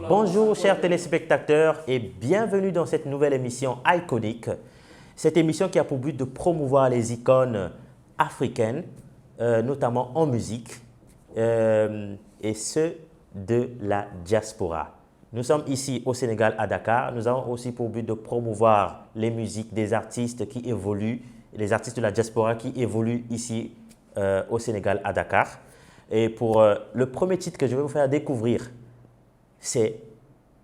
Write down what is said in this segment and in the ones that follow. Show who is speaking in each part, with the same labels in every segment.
Speaker 1: Bonjour chers téléspectateurs et bienvenue dans cette nouvelle émission Iconic. Cette émission qui a pour but de promouvoir les icônes africaines, notamment en musique, et ce de la diaspora. Nous sommes ici au Sénégal à Dakar. Nous avons aussi pour but de promouvoir les musiques des artistes qui évoluent, les artistes de la diaspora qui évoluent ici au Sénégal à Dakar. Et pour le premier titre que je vais vous faire découvrir, c'est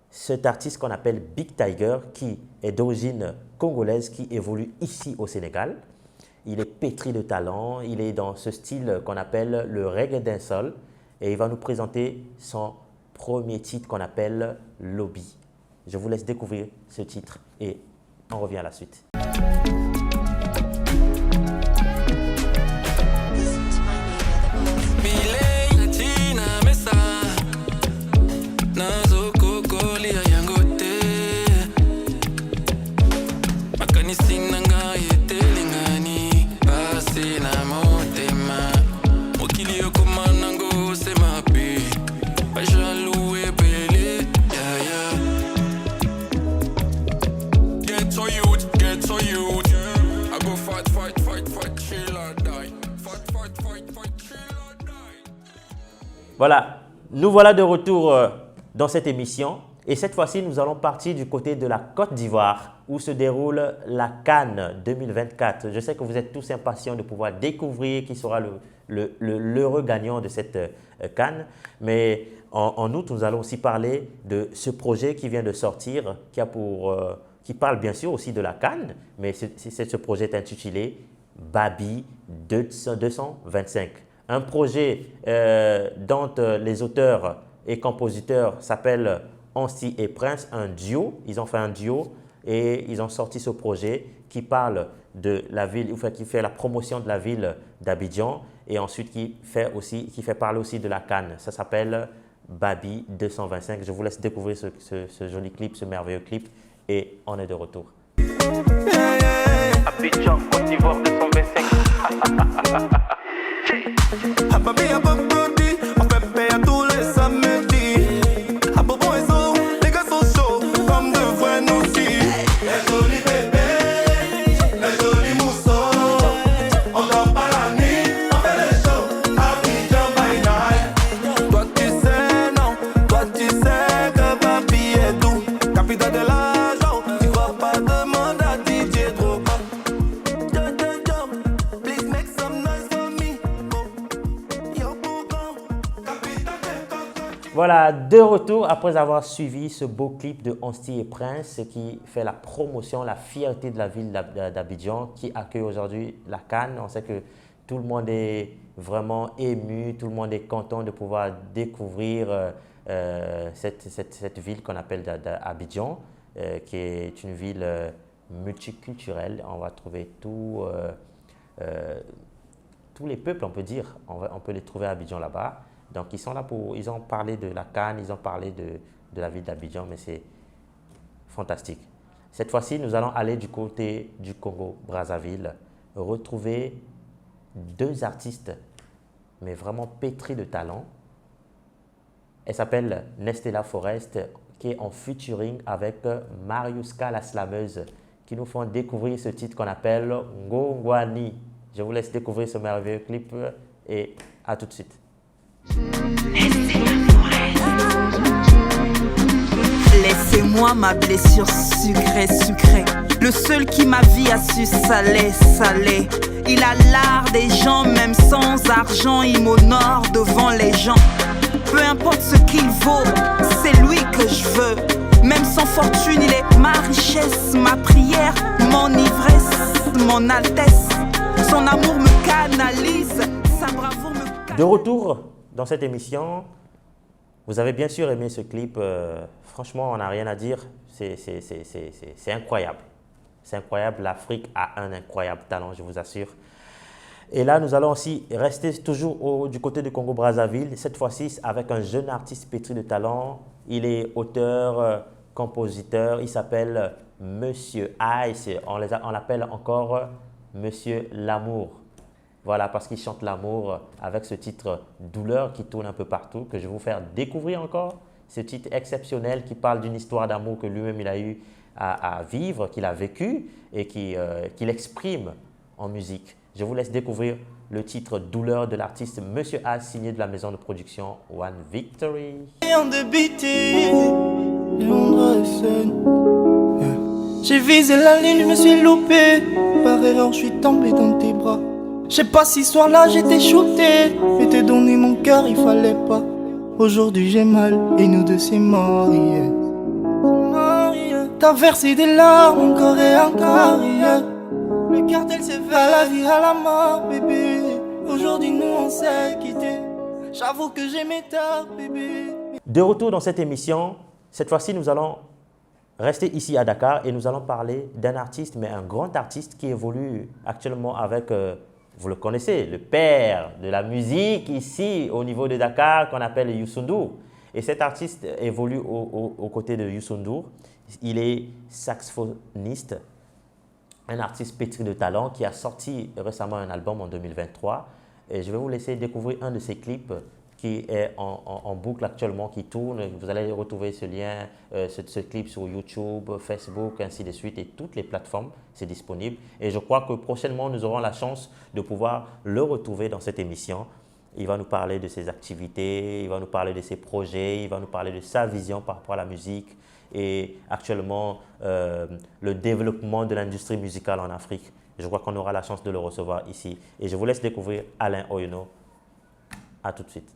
Speaker 1: cet artiste qu'on appelle Big Tiger, qui est d'origine congolaise, qui évolue ici au Sénégal. Il est pétri de talent, il est dans ce style qu'on appelle le reggae dancehall et il va nous présenter son premier titre qu'on appelle Lobby. Je vous laisse découvrir ce titre et on revient à la suite. Voilà, nous voilà de retour dans cette émission et cette fois-ci, nous allons partir du côté de la Côte d'Ivoire où se déroule la CAN 2024. Je sais que vous êtes tous impatients de pouvoir découvrir qui sera l'heureux gagnant de cette CAN, mais en outre, nous allons aussi parler de ce projet qui vient de sortir, qui parle bien sûr aussi de la CAN, mais ce projet est intitulé Babi 225. Un projet dont les auteurs et compositeurs s'appellent Ansti et Prince, un duo. Ils ont fait un duo et ils ont sorti ce projet qui parle de la ville, enfin, qui fait la promotion de la ville d'Abidjan et ensuite qui fait parler aussi de la CAN. Ça s'appelle Babi 225. Je vous laisse découvrir ce joli clip, ce merveilleux clip et on est de retour.
Speaker 2: Abidjan, Côte d'Ivoire 225. Babi a pas produit, on fait payer tous les samedis. À Bobo et Zo, les gars sont chauds, comme de vrais nous aussi. Les jolis bébés, les jolis moussons. On dort pas la nuit, on fait les shows. Abidjan by night. Toi tu sais, non, toi tu sais que Babi est doux. Capitaine de l'argent, tu crois pas, demande à DJ Drogba. Please make some noise for me.
Speaker 1: Voilà, de retour après avoir suivi ce beau clip de Ansti et Prince qui fait la promotion, la fierté de la ville d'Abidjan qui accueille aujourd'hui la CAN. On sait que tout le monde est vraiment ému, tout le monde est content de pouvoir découvrir cette ville qu'on appelle Abidjan, qui est une ville multiculturelle. On va trouver tous les peuples, on peut dire, on peut les trouver à Abidjan là-bas. Donc, ils ont parlé de la CAN, ils ont parlé de la ville d'Abidjan, mais c'est fantastique. Cette fois-ci, nous allons aller du côté du Congo-Brazzaville, retrouver deux artistes, mais vraiment pétris de talent. Elle s'appelle Nestella Forest, qui est en featuring avec Mariuska la slameuse, qui nous font découvrir ce titre qu'on appelle Ngongwani. Je vous laisse découvrir ce merveilleux clip et à tout de suite.
Speaker 3: Laissez-moi ma blessure sucrée, sucrée. Le seul qui ma vie a su saler, saler. Il a l'art des gens, même sans argent, il m'honore devant les gens. Peu importe ce qu'il vaut, c'est lui que je veux. Même sans fortune, il est ma richesse, ma prière, mon ivresse, mon altesse. Son amour me canalise, sa bravoure me canalise.
Speaker 1: De retour dans cette émission, vous avez bien sûr aimé ce clip. Franchement, on n'a rien à dire. C'est incroyable. C'est incroyable. L'Afrique a un incroyable talent, je vous assure. Et là, nous allons aussi rester toujours du côté du Congo-Brazzaville. Cette fois-ci, avec un jeune artiste pétri de talent. Il est auteur, compositeur. Il s'appelle Monsieur Ice. On l'appelle encore Monsieur L'Amour. Voilà, parce qu'il chante l'amour avec ce titre Douleur qui tourne un peu partout, que je vais vous faire découvrir encore. ce titre exceptionnel qui parle d'une histoire d'amour que lui-même il a eu à vivre, qu'il a vécu et qu'il exprime en musique. Je vous laisse découvrir le titre Douleur de l'artiste Monsieur A, signé de la maison de production One Victory.
Speaker 4: J'ai visé la ligne, je me suis loupé. Par erreur, je suis tombé dans tes bras. Je sais pas si ce soir-là j'étais shooté. Je t'ai donné mon cœur, il fallait pas. Aujourd'hui j'ai mal et nous deux c'est mort. Yeah. T'as versé des larmes encore et encore. Yeah. Le cartel s'est fait à la vie, à la mort, bébé. Aujourd'hui nous on s'est quitté. J'avoue que j'aimais tard, bébé.
Speaker 1: De retour dans cette émission, cette fois-ci nous allons rester ici à Dakar et nous allons parler d'un artiste, mais un grand artiste qui évolue actuellement avec, vous le connaissez, le père de la musique ici au niveau de Dakar qu'on appelle Youssou N'Dour. Et cet artiste évolue aux côtés de Youssou N'Dour. Il est saxophoniste, un artiste pétri de talent qui a sorti récemment un album en 2023. Et je vais vous laisser découvrir un de ses clips qui est en boucle actuellement, qui tourne. Vous allez retrouver ce lien, ce clip sur YouTube, Facebook, ainsi de suite, et toutes les plateformes, c'est disponible. Et je crois que prochainement, nous aurons la chance de pouvoir le retrouver dans cette émission. Il va nous parler de ses activités, il va nous parler de ses projets, il va nous parler de sa vision par rapport à la musique et actuellement le développement de l'industrie musicale en Afrique. Je crois qu'on aura la chance de le recevoir ici. Et je vous laisse découvrir Alain Oyono. À tout de suite.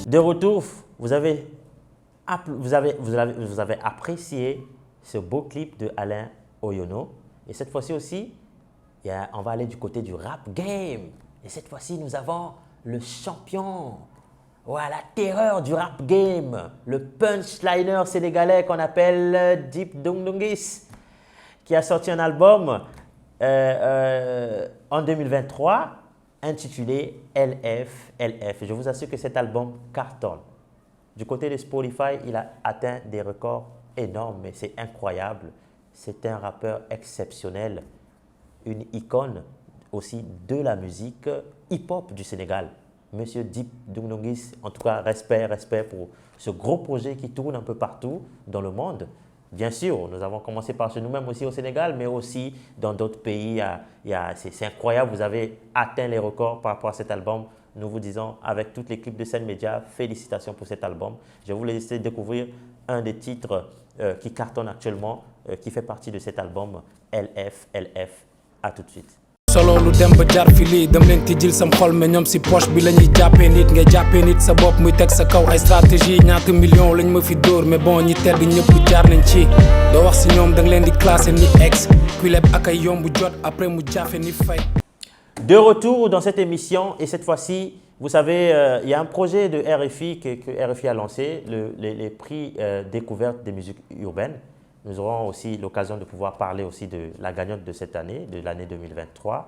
Speaker 1: De retour, vous avez apprécié ce beau clip de Alain Oyono. Et cette fois-ci aussi, on va aller du côté du rap game. Et cette fois-ci, nous avons le champion, la terreur du rap game, le punchliner sénégalais qu'on appelle Dip Doundou Guiss, qui a sorti un album en 2023 intitulé LF. Je vous assure que cet album cartonne. Du côté de Spotify, il a atteint des records énormes, mais c'est incroyable. C'est un rappeur exceptionnel, une icône aussi de la musique hip-hop du Sénégal. Monsieur Dip Doundou Guiss, en tout cas, respect pour ce gros projet qui tourne un peu partout dans le monde. Bien sûr, nous avons commencé par chez nous-mêmes aussi au Sénégal, mais aussi dans d'autres pays. C'est incroyable, vous avez atteint les records par rapport à cet album. Nous vous disons, avec toute l'équipe de Sen Média, félicitations pour cet album. Je vais vous laisser découvrir un des titres qui cartonne actuellement, qui fait partie de cet album, LF. À tout de suite.
Speaker 5: solo lu dem ba jar fi lii dem leen tijjil sam xol mais ñoom si poche bi la ñuy jàppee nit nga jàppee nit sa bopp muy teg sa kaw ay stratégie ñaata million lañ ma fi dóor mais bon ñi tedd ñëpp jaar nañ ci doo wax si ñoom da nga leen di classé ni ex kuy leb ak ay yombu jot après mu jaafe ni fay.
Speaker 1: De retour dans cette émission et cette fois-ci, vous savez, il y a un projet de RFI que RFI a lancé, les prix découverte des musiques urbaines. Nous aurons aussi l'occasion de pouvoir parler aussi de la gagnante de cette année, de l'année 2023.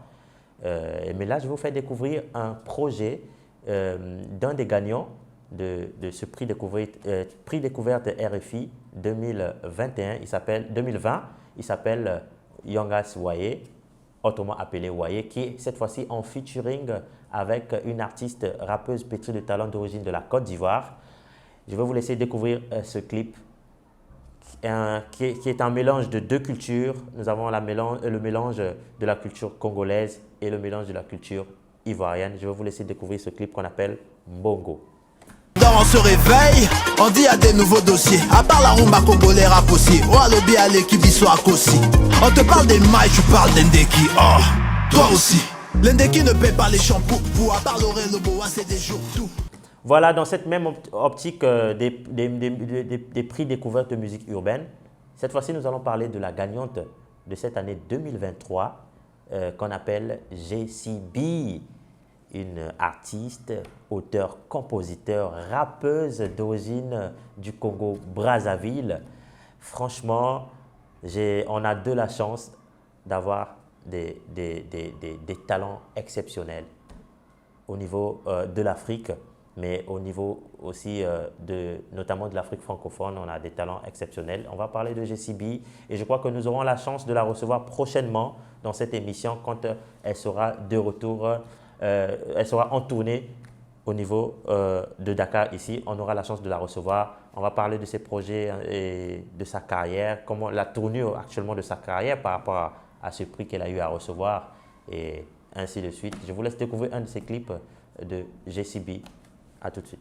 Speaker 1: Mais là, je vais vous faire découvrir un projet d'un des gagnants de ce prix découverte RFI 2021. 2020, il s'appelle Yangas Waye, autrement appelé Waye, qui est cette fois-ci en featuring avec une artiste rappeuse pétrie de talent d'origine de la Côte d'Ivoire. Je vais vous laisser découvrir ce clip qui est un mélange de deux cultures. Nous avons le mélange de la culture congolaise et le mélange de la culture ivoirienne. Je vais vous laisser découvrir ce clip qu'on appelle Mbongo.
Speaker 6: On se réveille, on dit à des nouveaux dossiers. À part la rumba congolais rap aussi. Oh allobi à l'équipe d'histoire aussi. On te parle des mailles, tu parles d'Endeki. Oh, toi aussi. L'Endeki ne paie pas les shampoings. Pour à part l'oreille, le boa, c'est des jours tout.
Speaker 1: Voilà, dans cette même optique des prix découvertes de musique urbaine, cette fois-ci, nous allons parler de la gagnante de cette année 2023 qu'on appelle JCB. une artiste, auteure, compositeur, rappeuse d'origine du Congo Brazzaville. Franchement, on a de la chance d'avoir des talents exceptionnels au niveau de l'Afrique, mais au niveau aussi notamment de l'Afrique francophone, on a des talents exceptionnels. On va parler de JCB et je crois que nous aurons la chance de la recevoir prochainement dans cette émission quand elle sera de retour, elle sera en tournée au niveau de Dakar ici. On aura la chance de la recevoir. On va parler de ses projets et de sa carrière, comment la tournure actuellement de sa carrière par rapport à ce prix qu'elle a eu à recevoir et ainsi de suite. Je vous laisse découvrir un de ses clips de JCB. À tout de suite.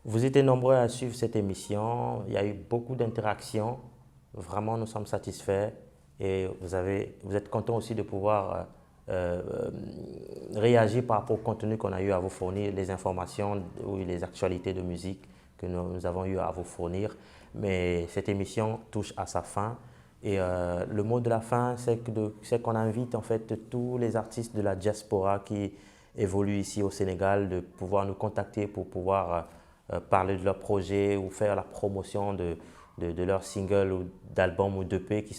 Speaker 1: Vous étiez nombreux à suivre cette émission. Il y a eu beaucoup d'interactions. Vraiment, nous sommes satisfaits et vous êtes contents aussi de pouvoir réagir par rapport au contenu qu'on a eu à vous fournir, les informations ou les actualités de musique que nous avons eu à vous fournir. Mais cette émission touche à sa fin et le mot de la fin, c'est qu'on invite en fait tous les artistes de la diaspora qui évoluent ici au Sénégal de pouvoir nous contacter pour pouvoir parler de leurs projets ou faire la promotion de leurs singles ou d'albums ou d'EP qui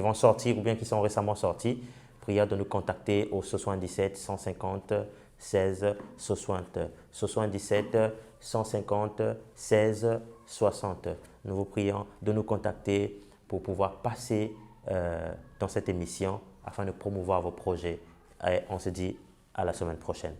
Speaker 1: vont sortir ou bien qui sont récemment sortis. Prière de nous contacter au 77 150 16 60. 77 150 16 60. Nous vous prions de nous contacter pour pouvoir passer dans cette émission afin de promouvoir vos projets. Et on se dit à la semaine prochaine.